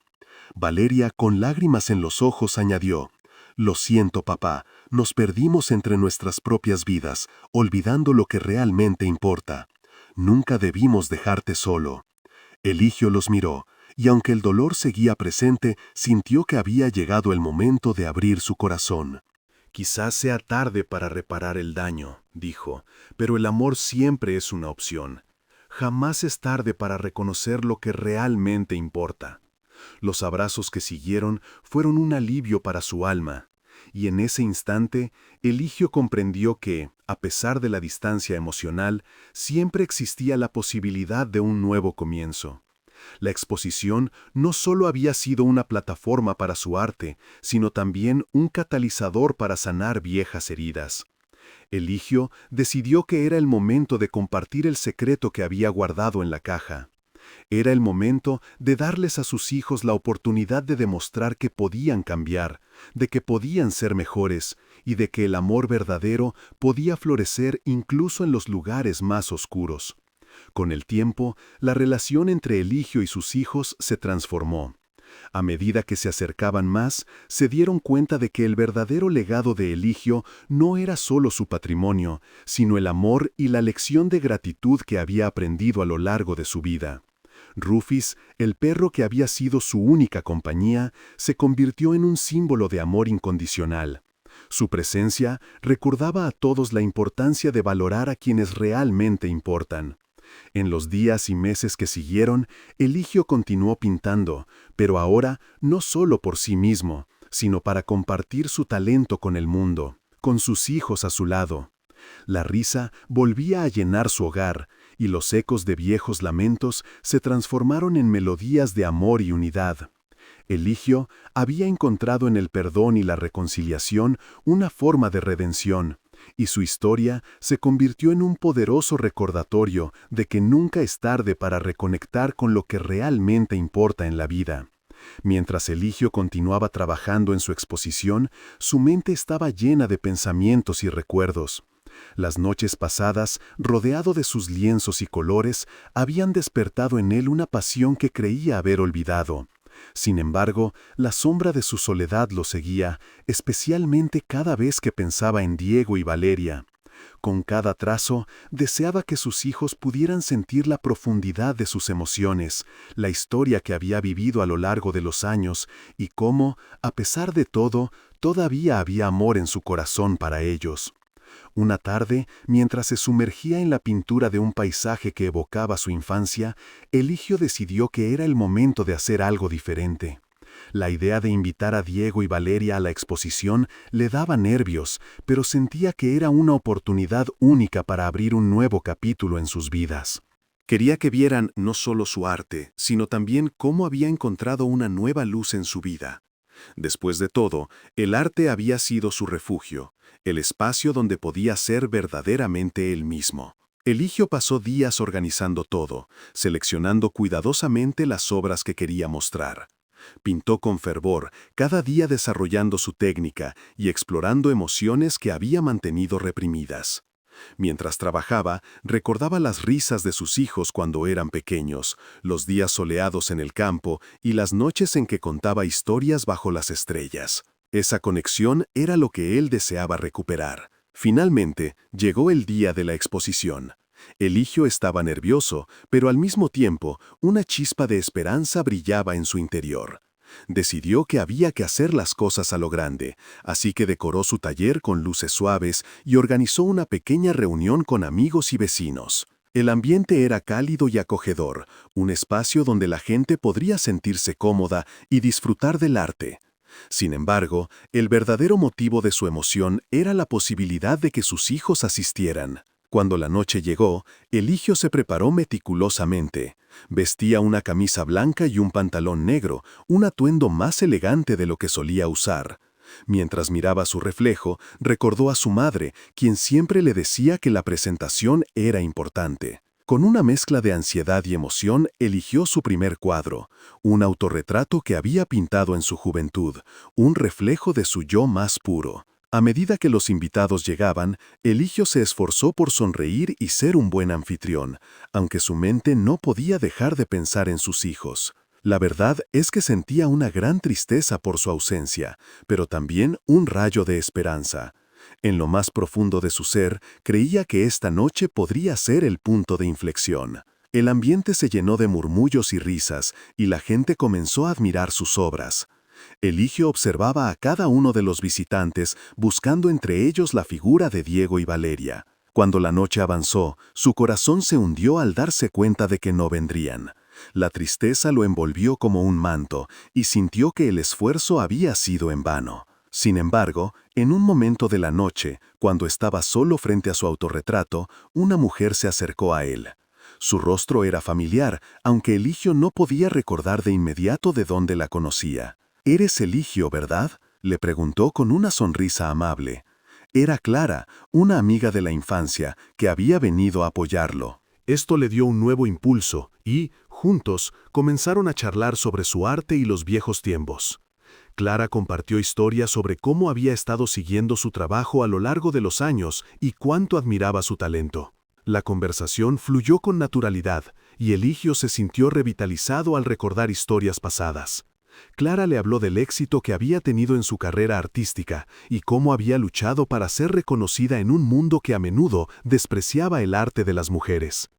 Valeria, con lágrimas en los ojos, añadió: «Lo siento, papá, nos perdimos entre nuestras propias vidas, olvidando lo que realmente importa. Nunca debimos dejarte solo». Eligio los miró, y aunque el dolor seguía presente, sintió que había llegado el momento de abrir su corazón. «Quizás sea tarde para reparar el daño», dijo, «pero el amor siempre es una opción. Jamás es tarde para reconocer lo que realmente importa». Los abrazos que siguieron fueron un alivio para su alma, y en ese instante Eligio comprendió que, a pesar de la distancia emocional, siempre existía la posibilidad de un nuevo comienzo. La exposición no solo había sido una plataforma para su arte, sino también un catalizador para sanar viejas heridas. Eligio decidió que era el momento de compartir el secreto que había guardado en la caja. Era el momento de darles a sus hijos la oportunidad de demostrar que podían cambiar, de que podían ser mejores y de que el amor verdadero podía florecer incluso en los lugares más oscuros. Con el tiempo, la relación entre Eligio y sus hijos se transformó. A medida que se acercaban más, se dieron cuenta de que el verdadero legado de Eligio no era solo su patrimonio, sino el amor y la lección de gratitud que había aprendido a lo largo de su vida. Rufus, el perro que había sido su única compañía, se convirtió en un símbolo de amor incondicional. Su presencia recordaba a todos la importancia de valorar a quienes realmente importan. En los días y meses que siguieron, Eligio continuó pintando, pero ahora no solo por sí mismo, sino para compartir su talento con el mundo, con sus hijos a su lado. La risa volvía a llenar su hogar, y los ecos de viejos lamentos se transformaron en melodías de amor y unidad. Eligio había encontrado en el perdón y la reconciliación una forma de redención, y su historia se convirtió en un poderoso recordatorio de que nunca es tarde para reconectar con lo que realmente importa en la vida. Mientras Eligio continuaba trabajando en su exposición, su mente estaba llena de pensamientos y recuerdos. Las noches pasadas, rodeado de sus lienzos y colores, habían despertado en él una pasión que creía haber olvidado. Sin embargo, la sombra de su soledad lo seguía, especialmente cada vez que pensaba en Diego y Valeria. Con cada trazo, deseaba que sus hijos pudieran sentir la profundidad de sus emociones, la historia que había vivido a lo largo de los años y cómo, a pesar de todo, todavía había amor en su corazón para ellos. Una tarde, mientras se sumergía en la pintura de un paisaje que evocaba su infancia, Eligio decidió que era el momento de hacer algo diferente. La idea de invitar a Diego y Valeria a la exposición le daba nervios, pero sentía que era una oportunidad única para abrir un nuevo capítulo en sus vidas. Quería que vieran no solo su arte, sino también cómo había encontrado una nueva luz en su vida. Después de todo, el arte había sido su refugio, el espacio donde podía ser verdaderamente él mismo. Eligio pasó días organizando todo, seleccionando cuidadosamente las obras que quería mostrar. Pintó con fervor, cada día desarrollando su técnica y explorando emociones que había mantenido reprimidas. Mientras trabajaba, recordaba las risas de sus hijos cuando eran pequeños, los días soleados en el campo y las noches en que contaba historias bajo las estrellas. Esa conexión era lo que él deseaba recuperar. Finalmente, llegó el día de la exposición. Eligio estaba nervioso, pero al mismo tiempo, una chispa de esperanza brillaba en su interior. Decidió que había que hacer las cosas a lo grande, así que decoró su taller con luces suaves y organizó una pequeña reunión con amigos y vecinos. El ambiente era cálido y acogedor, un espacio donde la gente podría sentirse cómoda y disfrutar del arte. Sin embargo, el verdadero motivo de su emoción era la posibilidad de que sus hijos asistieran. Cuando la noche llegó, Eligio se preparó meticulosamente. Vestía una camisa blanca y un pantalón negro, un atuendo más elegante de lo que solía usar. Mientras miraba su reflejo, recordó a su madre, quien siempre le decía que la presentación era importante. Con una mezcla de ansiedad y emoción, eligió su primer cuadro, un autorretrato que había pintado en su juventud, un reflejo de su yo más puro. A medida que los invitados llegaban, Eligio se esforzó por sonreír y ser un buen anfitrión, aunque su mente no podía dejar de pensar en sus hijos. La verdad es que sentía una gran tristeza por su ausencia, pero también un rayo de esperanza. En lo más profundo de su ser, creía que esta noche podría ser el punto de inflexión. El ambiente se llenó de murmullos y risas, y la gente comenzó a admirar sus obras. Eligio observaba a cada uno de los visitantes, buscando entre ellos la figura de Diego y Valeria. Cuando la noche avanzó, su corazón se hundió al darse cuenta de que no vendrían. La tristeza lo envolvió como un manto, y sintió que el esfuerzo había sido en vano. Sin embargo, en un momento de la noche, cuando estaba solo frente a su autorretrato, una mujer se acercó a él. Su rostro era familiar, aunque Eligio no podía recordar de inmediato de dónde la conocía. «¿Eres Eligio, verdad?», le preguntó con una sonrisa amable. Era Clara, una amiga de la infancia, que había venido a apoyarlo. Esto le dio un nuevo impulso y, juntos, comenzaron a charlar sobre su arte y los viejos tiempos. Clara compartió historias sobre cómo había estado siguiendo su trabajo a lo largo de los años y cuánto admiraba su talento. La conversación fluyó con naturalidad y Eligio se sintió revitalizado al recordar historias pasadas. Clara le habló del éxito que había tenido en su carrera artística y cómo había luchado para ser reconocida en un mundo que a menudo despreciaba el arte de las mujeres.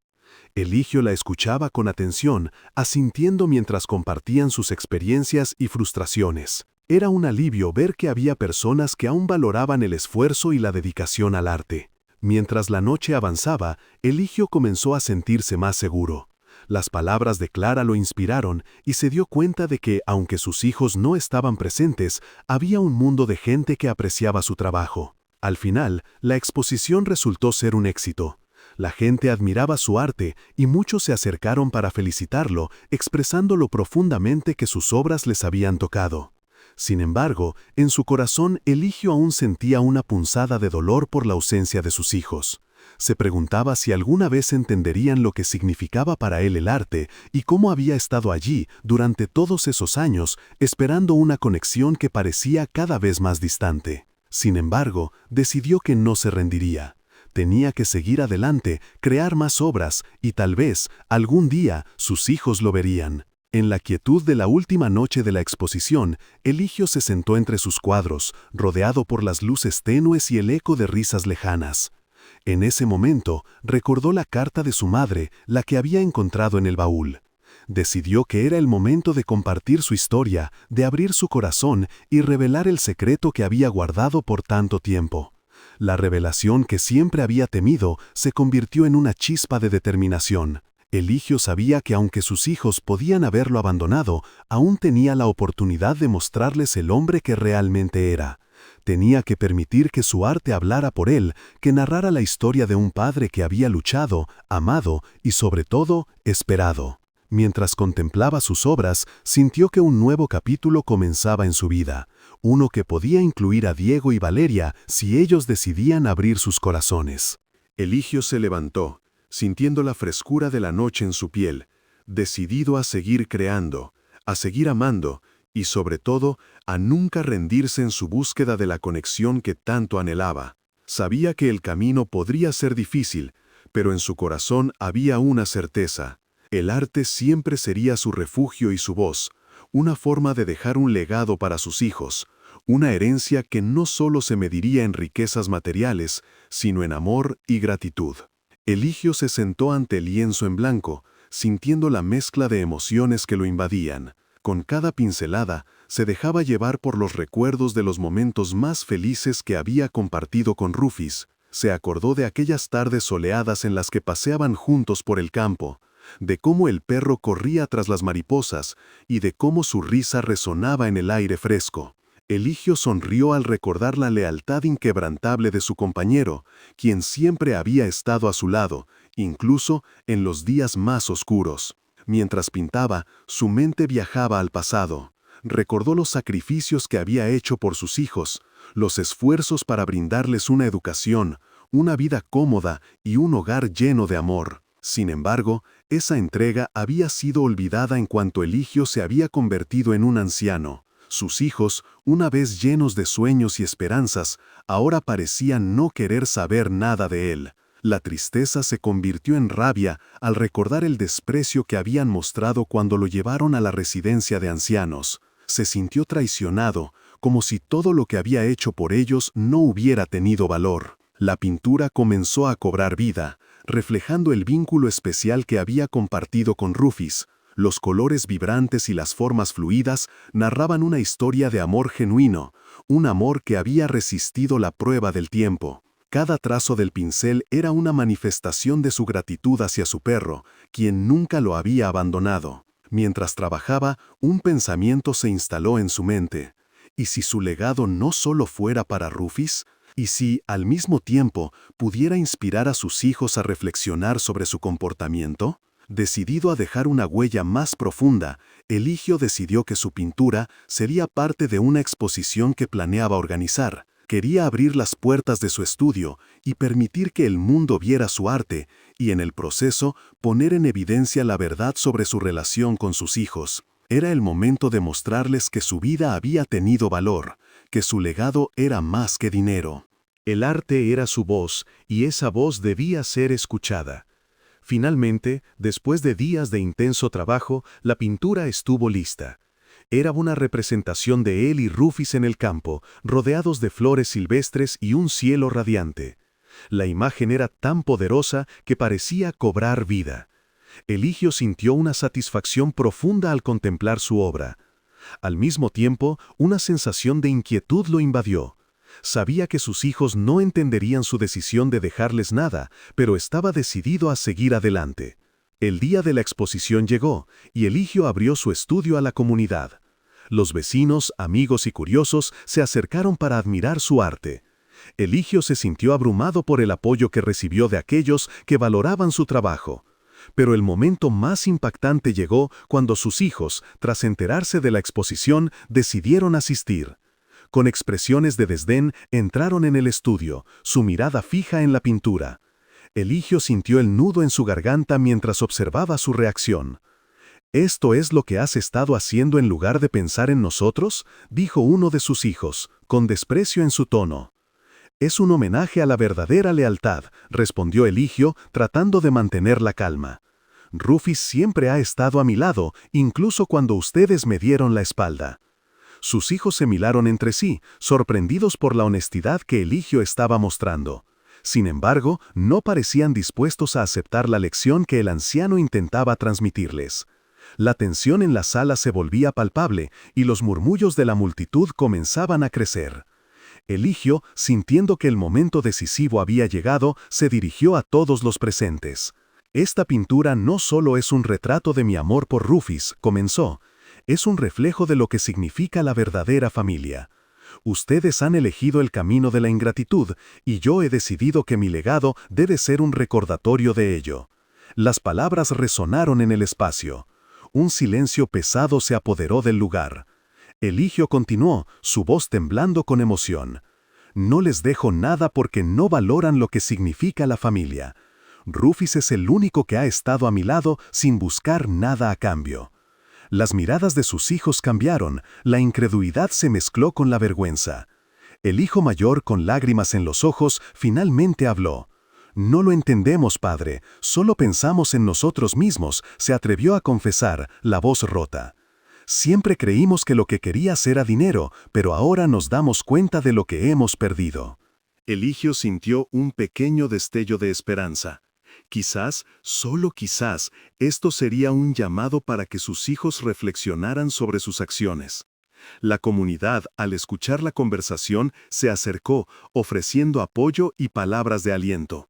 Eligio la escuchaba con atención, asintiendo mientras compartían sus experiencias y frustraciones. Era un alivio ver que había personas que aún valoraban el esfuerzo y la dedicación al arte. Mientras la noche avanzaba, Eligio comenzó a sentirse más seguro. Las palabras de Clara lo inspiraron y se dio cuenta de que, aunque sus hijos no estaban presentes, había un mundo de gente que apreciaba su trabajo. Al final, la exposición resultó ser un éxito. La gente admiraba su arte y muchos se acercaron para felicitarlo, expresando lo profundamente que sus obras les habían tocado. Sin embargo, en su corazón Eligio aún sentía una punzada de dolor por la ausencia de sus hijos. Se preguntaba si alguna vez entenderían lo que significaba para él el arte y cómo había estado allí durante todos esos años esperando una conexión que parecía cada vez más distante. Sin embargo, decidió que no se rendiría. Tenía que seguir adelante, crear más obras y tal vez, algún día, sus hijos lo verían. En la quietud de la última noche de la exposición, Eligio se sentó entre sus cuadros, rodeado por las luces tenues y el eco de risas lejanas. En ese momento, recordó la carta de su madre, la que había encontrado en el baúl. Decidió que era el momento de compartir su historia, de abrir su corazón y revelar el secreto que había guardado por tanto tiempo. La revelación que siempre había temido se convirtió en una chispa de determinación. Eligio sabía que aunque sus hijos podían haberlo abandonado, aún tenía la oportunidad de mostrarles el hombre que realmente era. Tenía que permitir que su arte hablara por él, que narrara la historia de un padre que había luchado, amado y sobre todo, esperado. Mientras contemplaba sus obras, sintió que un nuevo capítulo comenzaba en su vida, uno que podía incluir a Diego y Valeria si ellos decidían abrir sus corazones. Eligio se levantó, sintiendo la frescura de la noche en su piel, decidido a seguir creando, a seguir amando y, sobre todo, a nunca rendirse en su búsqueda de la conexión que tanto anhelaba. Sabía que el camino podría ser difícil, pero en su corazón había una certeza. El arte siempre sería su refugio y su voz, una forma de dejar un legado para sus hijos, una herencia que no solo se mediría en riquezas materiales, sino en amor y gratitud. Eligio se sentó ante el lienzo en blanco, sintiendo la mezcla de emociones que lo invadían. Con cada pincelada, se dejaba llevar por los recuerdos de los momentos más felices que había compartido con Rufus. Se acordó de aquellas tardes soleadas en las que paseaban juntos por el campo, de cómo el perro corría tras las mariposas y de cómo su risa resonaba en el aire fresco. Eligio sonrió al recordar la lealtad inquebrantable de su compañero, quien siempre había estado a su lado, incluso en los días más oscuros. Mientras pintaba, su mente viajaba al pasado. Recordó los sacrificios que había hecho por sus hijos, los esfuerzos para brindarles una educación, una vida cómoda y un hogar lleno de amor. Sin embargo, esa entrega había sido olvidada en cuanto Eligio se había convertido en un anciano. Sus hijos, una vez llenos de sueños y esperanzas, ahora parecían no querer saber nada de él. La tristeza se convirtió en rabia al recordar el desprecio que habían mostrado cuando lo llevaron a la residencia de ancianos. Se sintió traicionado, como si todo lo que había hecho por ellos no hubiera tenido valor. La pintura comenzó a cobrar vida, reflejando el vínculo especial que había compartido con Rufus. Los colores vibrantes y las formas fluidas narraban una historia de amor genuino, un amor que había resistido la prueba del tiempo. Cada trazo del pincel era una manifestación de su gratitud hacia su perro, quien nunca lo había abandonado. Mientras trabajaba, un pensamiento se instaló en su mente. ¿Y si su legado no solo fuera para Rufus? ¿Y si, al mismo tiempo, pudiera inspirar a sus hijos a reflexionar sobre su comportamiento? Decidido a dejar una huella más profunda, Eligio decidió que su pintura sería parte de una exposición que planeaba organizar. Quería abrir las puertas de su estudio y permitir que el mundo viera su arte, y en el proceso poner en evidencia la verdad sobre su relación con sus hijos. Era el momento de mostrarles que su vida había tenido valor, que su legado era más que dinero. El arte era su voz, y esa voz debía ser escuchada. Finalmente, después de días de intenso trabajo, la pintura estuvo lista. Era una representación de él y Rufus en el campo, rodeados de flores silvestres y un cielo radiante. La imagen era tan poderosa que parecía cobrar vida. Eligio sintió una satisfacción profunda al contemplar su obra. Al mismo tiempo, una sensación de inquietud lo invadió. Sabía que sus hijos no entenderían su decisión de dejarles nada, pero estaba decidido a seguir adelante. El día de la exposición llegó, y Eligio abrió su estudio a la comunidad. Los vecinos, amigos y curiosos se acercaron para admirar su arte. Eligio se sintió abrumado por el apoyo que recibió de aquellos que valoraban su trabajo. Pero el momento más impactante llegó cuando sus hijos, tras enterarse de la exposición, decidieron asistir. Con expresiones de desdén, entraron en el estudio, su mirada fija en la pintura. Eligio sintió el nudo en su garganta mientras observaba su reacción. «¿Esto es lo que has estado haciendo en lugar de pensar en nosotros?», dijo uno de sus hijos, con desprecio en su tono. «Es un homenaje a la verdadera lealtad», respondió Eligio, tratando de mantener la calma. «Rufus siempre ha estado a mi lado, incluso cuando ustedes me dieron la espalda». Sus hijos se miraron entre sí, sorprendidos por la honestidad que Eligio estaba mostrando. Sin embargo, no parecían dispuestos a aceptar la lección que el anciano intentaba transmitirles. La tensión en la sala se volvía palpable y los murmullos de la multitud comenzaban a crecer. Eligio, sintiendo que el momento decisivo había llegado, se dirigió a todos los presentes. «Esta pintura no solo es un retrato de mi amor por Rufus», comenzó, «es un reflejo de lo que significa la verdadera familia. Ustedes han elegido el camino de la ingratitud y yo he decidido que mi legado debe ser un recordatorio de ello». Las palabras resonaron en el espacio. Un silencio pesado se apoderó del lugar. Eligio continuó, su voz temblando con emoción. «No les dejo nada porque no valoran lo que significa la familia. Rufus es el único que ha estado a mi lado sin buscar nada a cambio». Las miradas de sus hijos cambiaron, la incredulidad se mezcló con la vergüenza. El hijo mayor, con lágrimas en los ojos, finalmente habló. «No lo entendemos, padre, solo pensamos en nosotros mismos», se atrevió a confesar, la voz rota. «Siempre creímos que lo que querías era dinero, pero ahora nos damos cuenta de lo que hemos perdido». Eligio sintió un pequeño destello de esperanza. Quizás, solo quizás, esto sería un llamado para que sus hijos reflexionaran sobre sus acciones. La comunidad, al escuchar la conversación, se acercó, ofreciendo apoyo y palabras de aliento.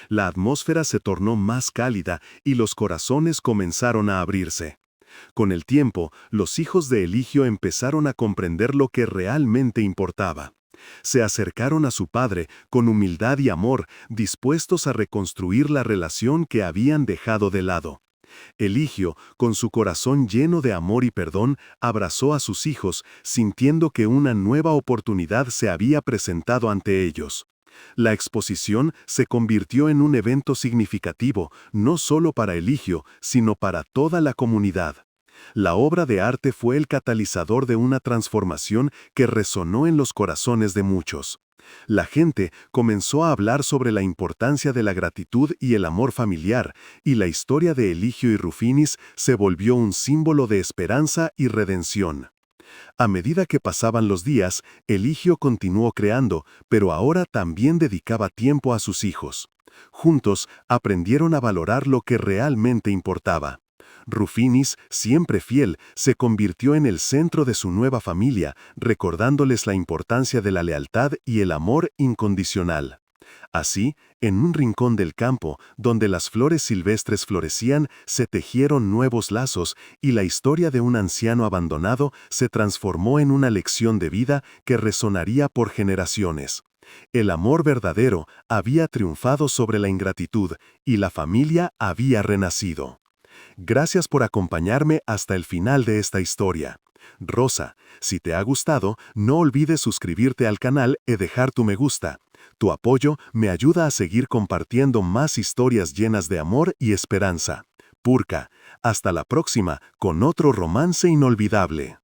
La atmósfera se tornó más cálida y los corazones comenzaron a abrirse. Con el tiempo, los hijos de Eligio empezaron a comprender lo que realmente importaba. Se acercaron a su padre con humildad y amor, dispuestos a reconstruir la relación que habían dejado de lado. Eligio, con su corazón lleno de amor y perdón, abrazó a sus hijos, sintiendo que una nueva oportunidad se había presentado ante ellos. La exposición se convirtió en un evento significativo, no solo para Eligio, sino para toda la comunidad. La obra de arte fue el catalizador de una transformación que resonó en los corazones de muchos. La gente comenzó a hablar sobre la importancia de la gratitud y el amor familiar, y la historia de Eligio y Rufinis se volvió un símbolo de esperanza y redención. A medida que pasaban los días, Eligio continuó creando, pero ahora también dedicaba tiempo a sus hijos. Juntos aprendieron a valorar lo que realmente importaba. Rufinis, siempre fiel, se convirtió en el centro de su nueva familia, recordándoles la importancia de la lealtad y el amor incondicional. Así, en un rincón del campo, donde las flores silvestres florecían, se tejieron nuevos lazos y la historia de un anciano abandonado se transformó en una lección de vida que resonaría por generaciones. El amor verdadero había triunfado sobre la ingratitud y la familia había renacido. Gracias por acompañarme hasta el final de esta historia. Rosa, si te ha gustado, no olvides suscribirte al canal y dejar tu me gusta. Tu apoyo me ayuda a seguir compartiendo más historias llenas de amor y esperanza. Purka, hasta la próxima con otro romance inolvidable.